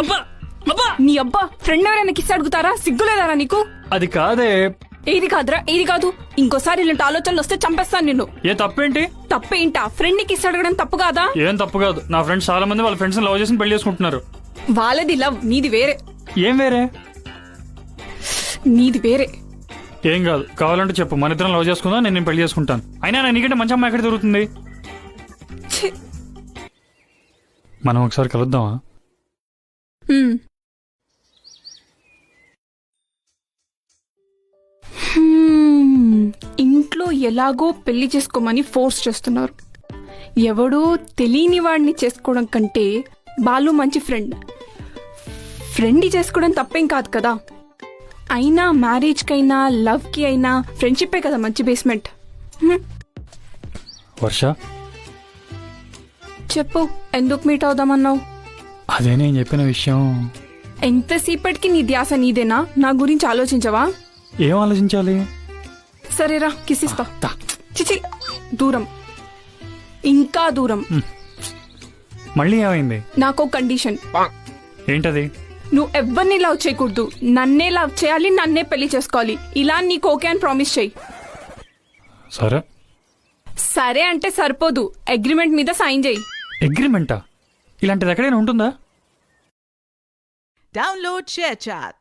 అబ్బా అబ్బా నీ అబ్బా ఫ్రెండ్ ఎవరైనా కిస్ అడుగుతారా? సిగ్గులేదారా నీకు? అది కాదే. ఏది కాదురా, ఏది కాదు. ఇంకోసారి ఇలాంటి ఆలోచనలు వస్తే చంపేస్తాను నిన్ను. ఏ తప్పేంటి? తప్పేంటా? ఫ్రెండ్ ని కిస్ అడగడం తప్పు కాదా? ఏం తప్పు కాదు. నా ఫ్రెండ్స్ చాలా మంది వాళ్ళ ఫ్రెండ్స్ లవ్ చేసి పెళ్లి చేసుకుంటున్నారు. వాళ్ళది లవ్, నీది వేరే. ఏం వేరే? నీది వేరే. ఏం కాదు, కావాలంటే చెప్పు, మన ఇద్దరం లవ్ చేసుకుందాం, నేను పెళ్లి చేసుకుంటాను. అయినా నా నీకంటే మంచి అమ్మాయి ఎక్కడ దొరుకుతుంది? మనం ఒకసారి కలుద్దామా? ఇంట్లో ఎలాగో పెళ్లి చేసుకోమని ఫోర్స్ చేస్తున్నారు. ఎవడో తెలియని వాడిని చేసుకోవడం కంటే బాలు మంచి ఫ్రెండ్ చేసుకోవడం తప్పేం కాదు కదా. అయినా మ్యారేజ్ కైనా లవ్ కి అయినా ఫ్రెండ్షిప్పే కదా మంచి బేస్మెంట్. వర్ష, చెప్పు, ఎందుకు మీట్ అవుదామన్నావు? అదే నేను చెప్పిన విషయం. ఎంతసేపటికి నీ ధ్యాస నీదేనా? నా గురించి ఆలోచించవా? ఏం ఆలోచించాలి? సరేరా, కిసిస్తా. చిచి, దూరం, ఇంకా దూరం. మళ్ళీ ఏమైంది? నాకో కండిషన్. ఏంటది? నువ్వు ఎవరిని లవ్ చేయకూడదు, నన్నే లవ్ చేయాలి, నన్నే పెళ్లి చేసుకోవాలి. ఇలా నీకు ఓకే అని ప్రామిస్ చెయ్యి. సరే. సరే అంటే సరిపోదు, అగ్రిమెంట్ మీద సైన్ చేయి. అగ్రిమెంటా? ఇలాంటిది ఎక్కడైనా ఉంటుందా? Download ShareChat.